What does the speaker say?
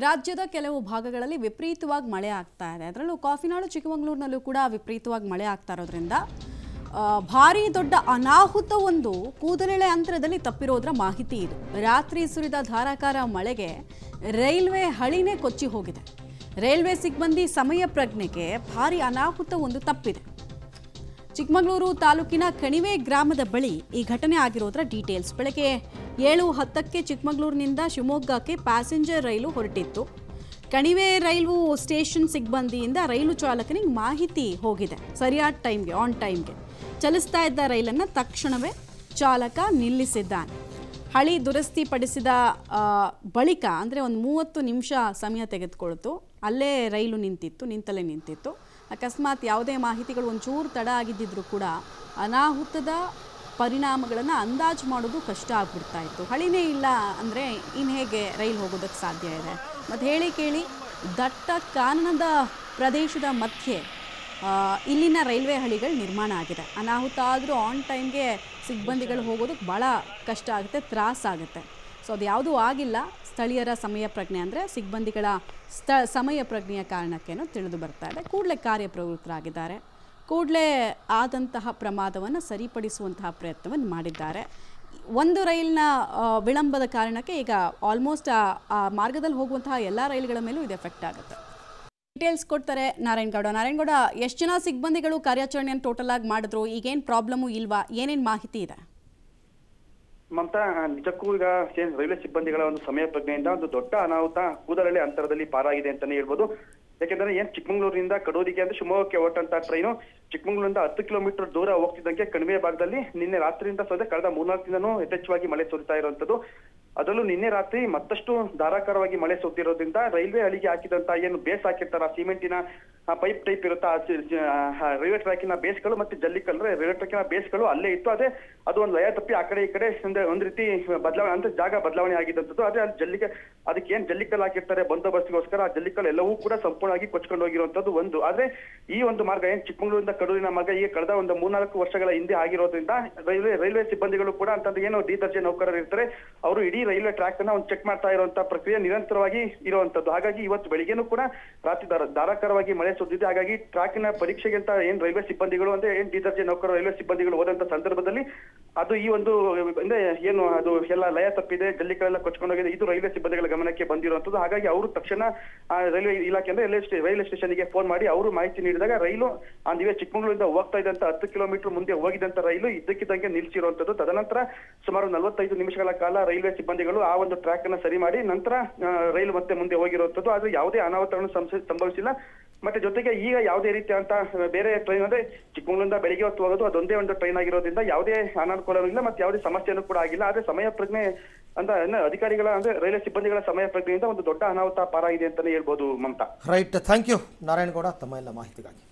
ರಾಜ್ಯದ ಕೆಲವು ಭಾಗಗಳಲ್ಲಿ ವಿಪರೀತವಾಗಿ ಮಳೆ ಆಗ್ತಾ ಇದೆ. ಅದರಲ್ಲೂ ಕಾಫಿನಾಡು ಚಿಕ್ಕಮಗಳೂರಿನಲ್ಲೂ ಕೂಡ ವಿಪರೀತವಾಗಿ ಮಳೆ ಆಗ್ತಾ ಇರೋದ್ರಿಂದ ಭಾರಿ ದೊಡ್ಡ ಅನಾಹುತವೊಂದು ಕೂದಲೆಳೆ ಅಂತರದಲ್ಲಿ ತಪ್ಪಿರೋದ್ರ ಮಾಹಿತಿ ಇದು. ರಾತ್ರಿ ಸುರಿದ ಧಾರಾಕಾರ ಮಳೆಗೆ ರೈಲ್ವೆ ಹಳಿನೇ ಕೊಚ್ಚಿ ಹೋಗಿದೆ. ರೈಲ್ವೆ ಸಿಬ್ಬಂದಿ ಸಮಯ ಪ್ರಜ್ಞೆಗೆ ಭಾರಿ ಅನಾಹುತವೊಂದು ತಪ್ಪಿದೆ. ಚಿಕ್ಕಮಗಳೂರು ತಾಲೂಕಿನ ಕಣಿವೆ ಗ್ರಾಮದ ಬಳಿ ಈ ಘಟನೆ ಆಗಿರೋದ್ರ ಡೀಟೇಲ್ಸ್. ಬೆಳಗ್ಗೆ 7:10ಕ್ಕೆ ಚಿಕ್ಕಮಗಳೂರಿನಿಂದ ಶಿವಮೊಗ್ಗಕ್ಕೆ ಪ್ಯಾಸೆಂಜರ್ ರೈಲು ಹೊರಟಿತ್ತು. ಕಣಿವೆ ರೈಲ್ವೆ ಸ್ಟೇಷನ್ ಸಿಬ್ಬಂದಿಯಿಂದ ರೈಲು ಚಾಲಕನಿಗೆ ಮಾಹಿತಿ ಹೋಗಿದೆ. ಸರಿಯಾದ ಟೈಮ್ಗೆ, ಆನ್ ಟೈಮ್ಗೆ ಚಲಿಸ್ತಾ ಇದ್ದ ರೈಲನ್ನು ತಕ್ಷಣವೇ ಚಾಲಕ ನಿಲ್ಲಿಸಿದ್ದಾನೆ. ಹಳಿ ದುರಸ್ತಿ ಪಡಿಸಿದ ಬಳಿಕ ಅಂದರೆ ಒಂದು 30 ನಿಮಿಷ ಸಮಯ ತೆಗೆದುಕೊಳ್ತು. ಅಲ್ಲೇ ರೈಲು ನಿಂತಲ್ಲೇ ನಿಂತಿತ್ತು. ಅಕಸ್ಮಾತ್ ಯಾವುದೇ ಮಾಹಿತಿಗಳು ಒಂಚೂರು ತಡ ಆಗಿದ್ದಿದ್ರು ಕೂಡ ಅನಾಹುತದ ಪರಿಣಾಮಗಳನ್ನು ಅಂದಾಜು ಮಾಡೋದು ಕಷ್ಟ ಆಗ್ಬಿಡ್ತಾ ಇತ್ತು. ಹಳಿನೇ ಇಲ್ಲ ಅಂದರೆ ಇನ್ನು ಹೇಗೆ ರೈಲು ಹೋಗೋದಕ್ಕೆ ಸಾಧ್ಯ ಇದೆ? ಮತ್ತು ಹೇಳಿ ಕೇಳಿ ದಟ್ಟ ಕಾನನದ ಪ್ರದೇಶದ ಮಧ್ಯೆ ಇಲ್ಲಿನ ರೈಲ್ವೆ ಹಳಿಗಳು ನಿರ್ಮಾಣ ಆಗಿದೆ. ಅನಾಹುತ ಆದರೂ ಆನ್ ಟೈಮ್ಗೆ ಸಿಬ್ಬಂದಿಗಳು ಹೋಗೋದಕ್ಕೆ ಭಾಳ ಕಷ್ಟ ಆಗುತ್ತೆ, ತ್ರಾಸಾಗುತ್ತೆ. ಸೊ ಅದು ಯಾವುದೂ ಆಗಿಲ್ಲ. ಸ್ಥಳೀಯರ ಸಮಯ ಪ್ರಜ್ಞೆ ಅಂದರೆ ಸಿಬ್ಬಂದಿಗಳ ಸಮಯ ಪ್ರಜ್ಞೆಯ ಕಾರಣಕ್ಕೇನೋ ತಿಳಿದು ಬರ್ತಾ ಇದೆ. ಕೂಡಲೇ ಕಾರ್ಯಪ್ರವೃತ್ತರಾಗಿದ್ದಾರೆ. ಕೂಡಲೇ ಆದಂತಹ ಪ್ರಮಾದವನ್ನು ಸರಿಪಡಿಸುವಂತಹ ಪ್ರಯತ್ನವನ್ನು ಮಾಡಿದ್ದಾರೆ. ಒಂದು ರೈಲಿನ ವಿಳಂಬದ ಕಾರಣಕ್ಕೆ ಈಗ ಆಲ್ಮೋಸ್ಟ್ ಆ ಮಾರ್ಗದಲ್ಲಿ ಹೋಗುವಂತಹ ಎಲ್ಲ ರೈಲುಗಳ ಮೇಲೂ ಇದು ಎಫೆಕ್ಟ್ ಆಗುತ್ತೆ. ಡೀಟೇಲ್ಸ್ ಕೊಡ್ತಾರೆ ನಾರಾಯಣಗೌಡ. ಎಷ್ಟು ಜನ ಸಿಬ್ಬಂದಿಗಳು ಕಾರ್ಯಾಚರಣೆಯನ್ನು ಟೋಟಲ್ ಆಗಿ ಮಾಡಿದ್ರು? ಈಗೇನು ಪ್ರಾಬ್ಲಮ್ಮು ಇಲ್ವಾ? ಏನೇನು ಮಾಹಿತಿ ಇದೆ? ಮಮತಾ, ನಿಜಕ್ಕೂ ಈಗ ರೈಲ್ವೆ ಸಿಬ್ಬಂದಿಗಳ ಒಂದು ಸಮಯ ಪ್ರಜ್ಞೆಯಿಂದ ಒಂದು ದೊಡ್ಡ ಅನಾಹುತ ಕೂದಲೆಳೆ ಅಂತರದಲ್ಲಿ ಪಾರಾಗಿದೆ ಅಂತಾನೆ ಹೇಳ್ಬೋದು. ಯಾಕೆಂದ್ರೆ ಚಿಕ್ಕಮಗಳೂರಿನಿಂದ ಕಡೂರಿಗೆ ಅಂದ್ರೆ ಶಿವಮೊಗ್ಗಕ್ಕೆ ಹೊರಟಂತ ಟ್ರೈನು ಚಿಕ್ಕಮಗಳೂರಿಂದ 10 ಕಿಲೋಮೀಟರ್ ದೂರ ಹೋಗ್ತಿದ್ದಂಗೆ ಕಣಿವೆ ಭಾಗದಲ್ಲಿ ನಿನ್ನೆ ರಾತ್ರಿಯಿಂದ ಕಳೆದ 3-4 ದಿನನೂ ಯಥೇಚ್ಛವಾಗಿ ಮಳೆ ಸುರಿತಾ ಇರುವಂತದ್ದು. ಅದರಲ್ಲೂ ನಿನ್ನೆ ರಾತ್ರಿ ಮತ್ತಷ್ಟು ಧಾರಾಕಾರವಾಗಿ ಮಳೆ ಸುತ್ತಿರೋದ್ರಿಂದ ರೈಲ್ವೆ ಹಳಿಗೆ ಹಾಕಿದಂತ ಏನು ಬೇಸ್ ಹಾಕಿರ್ತಾರ, ಸಿಮೆಂಟಿನ ಪೈಪ್ ಟೈಪ್ ಇರುತ್ತಾ, ರೈಲ್ವೆ ಟ್ರ್ಯಾಕಿನ ಬೇಸ್ಗಳು ಮತ್ತೆ ಜಲ್ಲಿಕಲ್ಲು ರೈಲ್ವೆ ಟ್ರ್ಯಾಕಿನ ಬೇಸ್ಗಳು ಅಲ್ಲೇ ಇತ್ತು. ಅದು ಒಂದು ಲಯ ತಪ್ಪಿ ಆ ಕಡೆ ಈ ಕಡೆ ಒಂದ್ ರೀತಿ ಬದಲಾವಣೆ ಅಂದ್ರೆ ಜಾಗ ಬದಲಾವಣೆ ಆಗಿದ್ದಂಥದ್ದು. ಅದೇ ಅಲ್ಲಿ ಅದಕ್ಕೆ ಏನ್ ಜಲ್ಲಿಕಲ್ಲು ಹಾಕಿರ್ತಾರೆ ಬಂದೋಬಸ್ತಿಗೋಸ್ಕರ, ಆ ಜಲ್ಲಿಕಲ್ಲು ಎಲ್ಲವೂ ಕೂಡ ಸಂಪೂರ್ಣವಾಗಿ ಕೊಚ್ಕೊಂಡು ಹೋಗಿರುವಂತದ್ದು ಒಂದು. ಆದ್ರೆ ಈ ಒಂದು ಮಾರ್ಗ ಏನ್ ಚಿಕ್ಕಮಗಳೂರಿಂದ ಕಡೂರಿನ ಮಾರ್ಗ ಈಗ ಕಳೆದ ಒಂದು 3-4 ವರ್ಷಗಳ ಹಿಂದೆ ಆಗಿರೋದ್ರಿಂದ ರೈಲ್ವೆ ಸಿಬ್ಬಂದಿಗಳು ಕೂಡ ಅಂತಂದ್ರೆ ಏನು ಡಿ ದರ್ಜೆ ನೌಕರರು ಇರ್ತಾರೆ, ಅವರು ಇಡೀ ರೈಲ್ವೆ ಟ್ರ್ಯಾಕ್ ಅನ್ನ ಒಂದು ಚೆಕ್ ಮಾಡ್ತಾ ಇರುವಂತಹ ಪ್ರಕ್ರಿಯೆ ನಿರಂತರವಾಗಿ ಇರುವಂತದ್ದು. ಹಾಗಾಗಿ ಇವತ್ತು ಬೆಳಿಗ್ಗೆನೂ ಕೂಡ ರಾತ್ರಿ ಧಾರಾಕಾರವಾಗಿ ಮಳೆ ಸುದ್ದಿದೆ. ಹಾಗಾಗಿ ಟ್ರ್ಯಾಕಿನ ಪರೀಕ್ಷೆಗೆ ಅಂತ ಏನ್ ರೈಲ್ವೆ ಸಿಬ್ಬಂದಿಗಳು ಅಂದ್ರೆ ಏನ್ ಡಿ ದರ್ಜೆ ನೌಕರರು ರೈಲ್ವೆ ಸಿಬ್ಬಂದಿಗಳು ಹೋದಂತ ಸಂದರ್ಭದಲ್ಲಿ ಅದು ಈ ಒಂದು ಅಂದ್ರೆ ಏನು ಅದು ಎಲ್ಲ ಲಯ ತಪ್ಪಿದೆ, ಜಲ್ಲಿಕಲ್ಲೆಲ್ಲ ಕೊಚ್ಕೊಂಡೋಗಿದೆ, ಇದು ರೈಲ್ವೆ ಸಿಬ್ಬಂದಿಗಳ ಗಮನಕ್ಕೆ ಬಂದಿರುವಂತದ್ದು. ಹಾಗಾಗಿ ಅವರು ತಕ್ಷಣ ರೈಲ್ವೆ ಇಲಾಖೆ ಅಂದ್ರೆ ರೈಲ್ವೆ ಸ್ಟೇಷನ್ಗೆ ಫೋನ್ ಮಾಡಿ ಅವರು ಮಾಹಿತಿ ನೀಡಿದಾಗ ರೈಲು ನೀವೇ ಚಿಕ್ಕಮಗಳೂರಿಂದ ಹೋಗ್ತಾ ಇದ್ದಂತ 10 ಕಿಲೋಮೀಟರ್ ಮುಂದೆ ಹೋಗಿದಂತ ರೈಲು ಇದ್ದಕ್ಕಿದ್ದಂಗೆ ನಿಲ್ಸಿರುವಂತದ್ದು. ತದನಂತರ ಸುಮಾರು 45 ನಿಮಿಷಗಳ ಕಾಲ ರೈಲ್ವೆ ಸಿಬ್ಬಂದಿಗಳು ಆ ಒಂದು ಟ್ರ್ಯಾಕ್ ಅನ್ನ ಸರಿ ಮಾಡಿ ನಂತರ ರೈಲು ಮತ್ತೆ ಮುಂದೆ ಹೋಗಿರುವಂತದ್ದು. ಆದ್ರೆ ಯಾವುದೇ ಅನಾಹುತಗಳನ್ನು ಸಂಭವಿಸಿಲ್ಲ. ಮತ್ತೆ ಜೊತೆಗೆ ಈಗ ಯಾವುದೇ ರೀತಿಯಂತ ಬೇರೆ ಟ್ರೈನ್ ಅಂದ್ರೆ ಚಿಕ್ಕಮಗಳೂರಿಂದ ಬೆಳಿಗ್ಗೆ ಹೊತ್ತು ಹೋಗೋದು ಅದೊಂದೇ ಒಂದು ಟ್ರೈನ್ ಆಗಿರೋದ್ರಿಂದ ಯಾವುದೇ ಅನಾನುಕೂಲನೂ ಇಲ್ಲ, ಮತ್ತೆ ಯಾವುದೇ ಸಮಸ್ಯೆನೂ ಕೂಡ ಆಗಿಲ್ಲ. ಆದ್ರೆ ಸಮಯ ಪ್ರಜ್ಞೆ ಅಂತ ಅಧಿಕಾರಿಗಳ ಅಂದ್ರೆ ರೈಲ್ವೆ ಸಿಬ್ಬಂದಿಗಳ ಸಮಯ ಪ್ರಜ್ಞೆಯಿಂದ ಒಂದು ದೊಡ್ಡ ಅನಾಹುತ ಪಾರಾಗಿದೆ ಅಂತಾನೆ ಹೇಳ್ಬೋದು. Mamata. Right, thank you Narayanagowda ತಮ್ಮ ಎಲ್ಲ ಮಾಹಿತಿಗಾಗಿ.